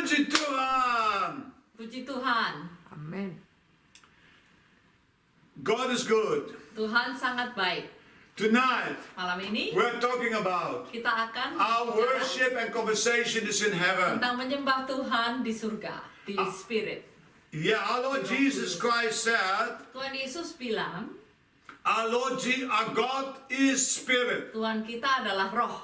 Puji Tuhan. Puji Tuhan. Amen. God is good. Tuhan sangat baik. Tonight, Malam ini we're talking about kita akan our bicara worship and conversation is in heaven. tentang menyembah Tuhan di surga, di spirit. Yeah, our Lord Jesus Christ said, Tuhan Yesus bilang, our God is spirit. Tuhan kita adalah roh.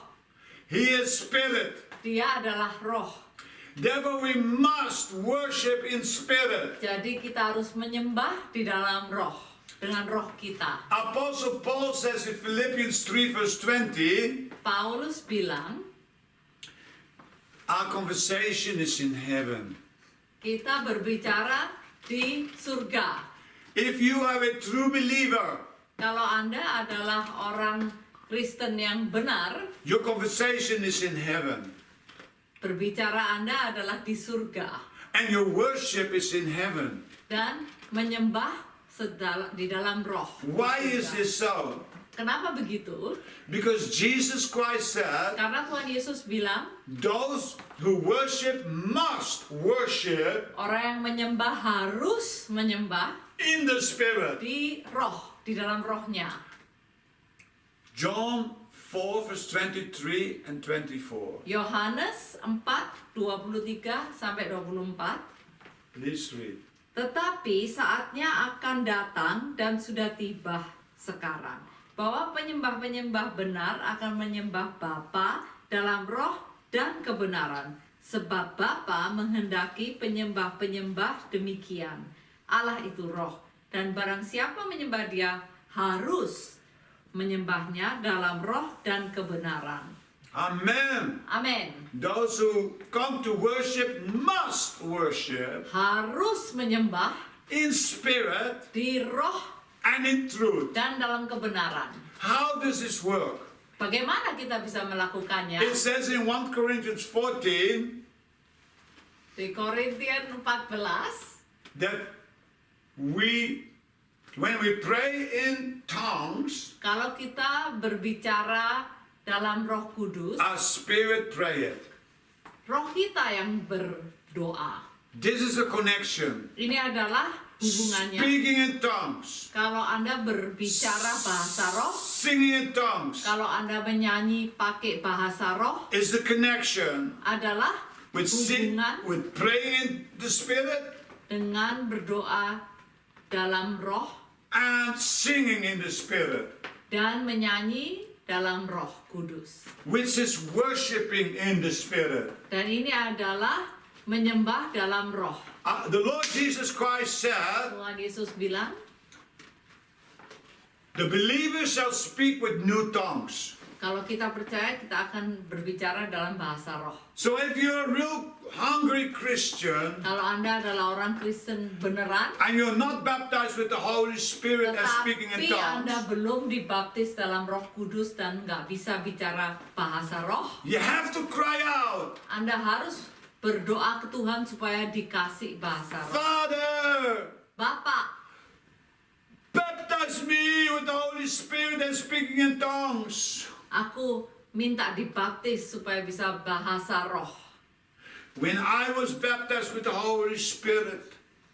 He is spirit. Dia adalah roh. Therefore we must worship in spirit. Jadi kita harus menyembah di dalam roh, dengan roh kita. Apostle Paul says in Philippians 3 verse 20, Paulus bilang, our conversation is in heaven. kita berbicara di surga. If you are a true believer, Kalau Anda adalah orang Kristen yang benar, your conversation is in heaven. berbicara Anda adalah di surga. And your worship is in heaven. Dan menyembah di dalam roh. Why Di is surga. this so? Kenapa begitu? Because Jesus Christ said, Karena Tuhan Yesus bilang, those who worship must worship orang yang menyembah harus menyembah in the Spirit. di roh, di dalam rohnya. John 4 verse 23 and 24. Yohanes 4, 23 sampai 24. Please read. Tetapi saatnya akan datang dan sudah tiba sekarang, bahwa penyembah-penyembah benar akan menyembah Bapa dalam roh dan kebenaran, sebab Bapa menghendaki penyembah-penyembah demikian. Allah itu roh, dan barang siapa menyembah Dia harus menyembahnya dalam roh dan kebenaran. Amen. Amin. Those who come to worship must worship Harus menyembah in spirit di roh and in truth. dan dalam kebenaran. How does this work? Bagaimana kita bisa melakukannya? It says in 1 Corinthians 14 Di Korintian 14, that when we pray in tongues, kalau kita berbicara dalam Roh Kudus, our spirit pray it. roh kita yang berdoa. This is a connection. Ini adalah hubungannya. Speaking in tongues, Kalau Anda berbicara bahasa roh, singing in tongues kalau Anda menyanyi pakai bahasa roh, is the connection adalah with hubungan with praying in the spirit dengan berdoa dalam roh and singing in the spirit, dan menyanyi dalam Roh Kudus. which is worshiping in the spirit. Dan ini adalah menyembah dalam roh. The Lord Jesus Christ said, Tuhan Yesus bilang, the believer shall speak with new tongues. kalau kita percaya, kita akan berbicara dalam bahasa roh. So if you're a real hungry Christian Kalau Anda adalah orang Kristen beneran, and you're not baptized with the Holy Spirit and speaking in tetapi Anda tongues, belum dibaptis dalam Roh Kudus dan nggak bisa bicara bahasa roh, you have to cry out, Anda harus berdoa ke Tuhan supaya dikasih bahasa roh. Father, Bapak, baptize me with the Holy Spirit and speaking in tongues. aku minta dibaptis supaya bisa bahasa roh. When I was baptized with the Holy Spirit,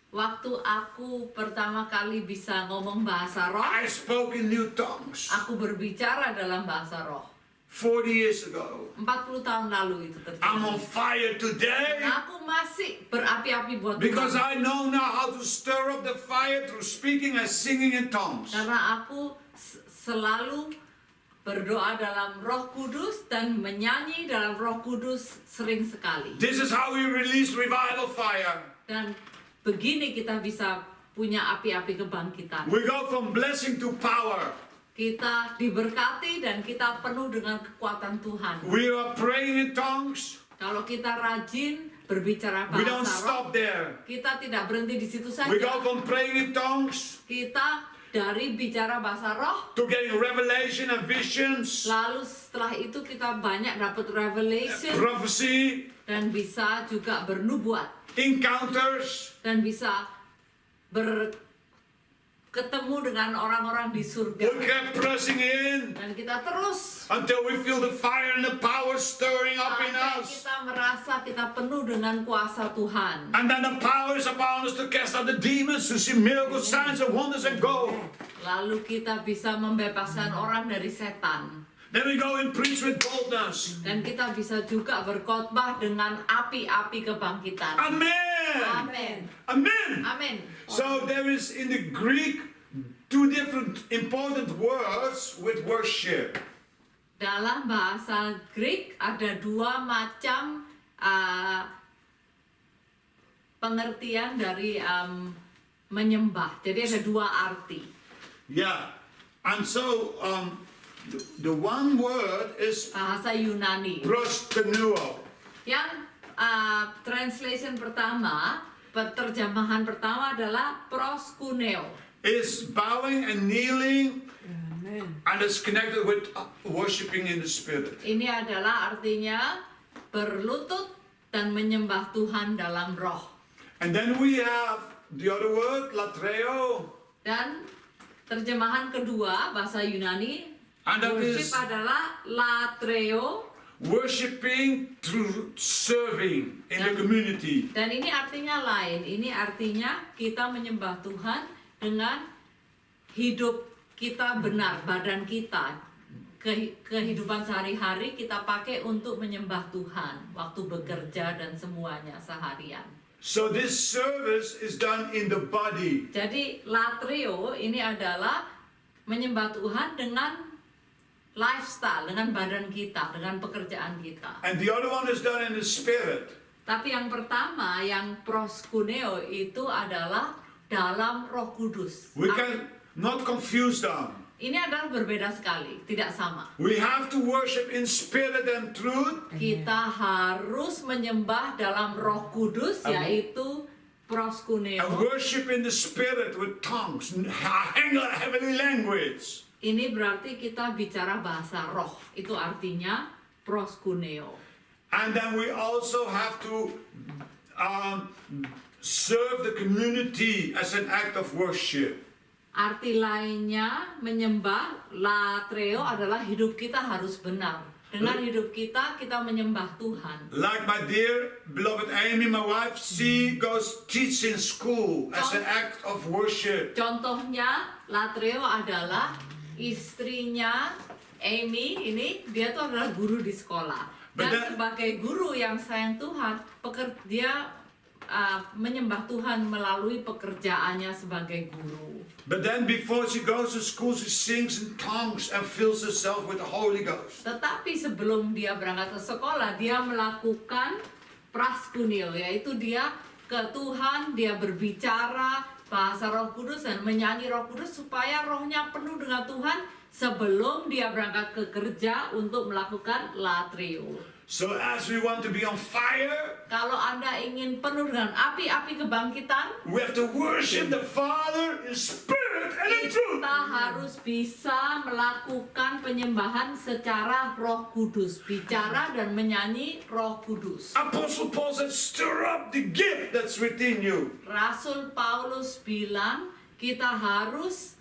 Waktu aku pertama kali bisa ngomong bahasa roh, I spoke in new tongues aku berbicara dalam bahasa roh. 40 years ago. 40 tahun lalu itu I'm on terjadi. fire today Dan aku masih berapi-api buat because Tuhan. I know now how to stir up the fire through speaking and singing in tongues. Karena aku selalu berdoa dalam Roh Kudus dan menyanyi dalam Roh Kudus sering sekali. This is how we release revival fire. Dan begini kita bisa punya api-api kebangkitan. We go from blessing to power. Kita diberkati dan kita penuh dengan kekuatan Tuhan. We are praying in tongues. Kalau kita rajin berbicara We don't bahasa roh, stop there. kita tidak berhenti di situ saja. We go from praying in tongues Kita dari bicara bahasa roh, to getting revelation and visions, lalu setelah itu kita banyak dapat revelation prophecy, dan bisa juga bernubuat encounters, dan bisa ketemu dengan orang-orang di surga. We kept pressing in Dan kita terus until we feel the fire and the power stirring up in sampai us. kita merasa kita penuh dengan kuasa Tuhan. And then the power is upon us to cast out the demons, to see miracles, signs, and wonders, and go. Lalu kita bisa membebaskan orang dari setan. Then we go and preach with boldness. Dan kita bisa juga berkhotbah dengan api-api kebangkitan. Amen. Amin. Amen. Amin. So there is in the Greek two different important words with worship. Dalam bahasa Greek ada dua macam pengertian dari menyembah. Jadi ada dua arti. Yeah. And so the one word is Bahasa Yunani. prostenuo. Yang translation pertama, terjemahan pertama adalah proskuneo. Is bowing and kneeling, and it's connected with worshiping in the spirit. Ini adalah artinya berlutut dan menyembah Tuhan dalam roh. And then we have the other word, latreo. Dan terjemahan kedua bahasa Yunani, And that worship is adalah latreo. worshiping through serving in the community. Dan ini artinya lain. Ini artinya kita menyembah Tuhan dengan hidup kita benar, badan kita. Kehidupan sehari-hari kita pakai untuk menyembah Tuhan. Waktu bekerja dan semuanya seharian. So this service is done in the body. Jadi latrio ini adalah menyembah Tuhan dengan lifestyle, dengan badan kita, dengan pekerjaan kita. And the other one is done in the spirit. Tapi yang pertama, yang proskuneo itu adalah dalam Roh Kudus. We can not confuse them. Ini adalah berbeda sekali, tidak sama. We have to worship in spirit and truth. Kita harus menyembah dalam Roh Kudus, yaitu And proskuneo. worship in the spirit with tongues, heavenly language. Ini berarti kita bicara bahasa roh. Itu artinya proskuneo. And then we also have to serve the community as an act of worship. Arti lainnya menyembah latreo adalah hidup kita harus benar. Dengan hidup kita menyembah Tuhan. Like my dear beloved Amy, my wife, she goes teach in school as an act of worship. Contohnya latreo adalah istrinya Amy ini, dia tuh adalah guru di sekolah. Dan Benar. sebagai guru yang sayang Tuhan, dia menyembah Tuhan melalui pekerjaannya sebagai guru. But then before she goes to school, she sings in tongues and fills herself with the Holy Ghost. Tetapi sebelum dia berangkat ke sekolah, dia melakukan praskuneo, yaitu dia ke Tuhan, dia berbicara bahasa Roh Kudus dan menyanyi Roh Kudus supaya rohnya penuh dengan Tuhan sebelum dia berangkat ke kerja untuk melakukan latrio. So as we want to be on fire, Kalau Anda ingin penuh dengan api-api kebangkitan, we have to worship the Father in spirit and in truth. kita harus bisa melakukan penyembahan secara Roh Kudus, bicara dan menyanyi Roh Kudus. Apostle Paul said, stir up the gift that's within you. Rasul Paulus bilang kita harus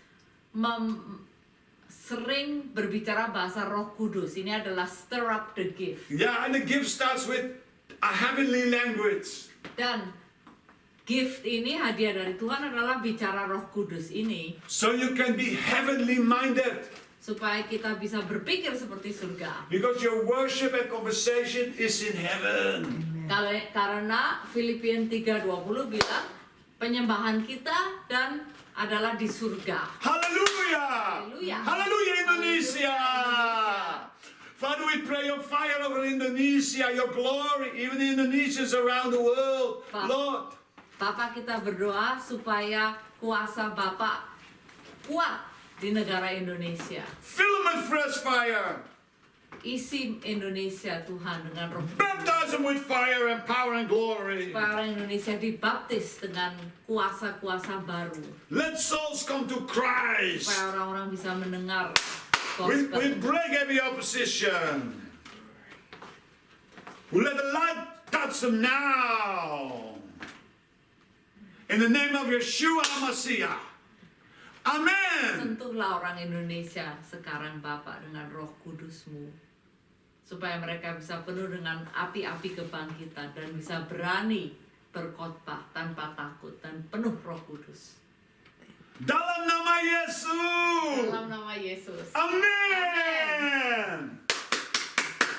sering berbicara bahasa Roh Kudus. Ini adalah stir up the gift. Yeah, and the gift starts with a heavenly language. Dan gift ini, hadiah dari Tuhan adalah bicara Roh Kudus ini So you can be heavenly minded. supaya kita bisa berpikir seperti surga. Because your worship and conversation is in heaven. Karena Filipian 3:20 bilang penyembahan kita dan adalah di surga. Hallelujah! Hallelujah. Hallelujah, Indonesia! Hallelujah. Father, we pray your fire over Indonesia, your glory, even the Indonesians around the world. Pak. Lord, Bapak, kita berdoa supaya kuasa Bapak kuat di negara Indonesia. fill them with fresh fire. Isi Indonesia Tuhan dengan roh. Baptize them with fire and power and glory. Supaya orang Indonesia dibaptis dengan kuasa-kuasa baru. Let souls come to Christ. Supaya orang-orang bisa mendengar We gospel. break every opposition. We let the light touch them now. In the name of Yeshua HaMashiach, Amin. Sentuhlah orang Indonesia sekarang Bapak dengan Roh Kudus-Mu, supaya mereka bisa penuh dengan api-api kebangkitan dan bisa berani berkhotbah tanpa takut dan penuh Roh Kudus. Dalam nama Yesus. Dalam nama Yesus. Amin.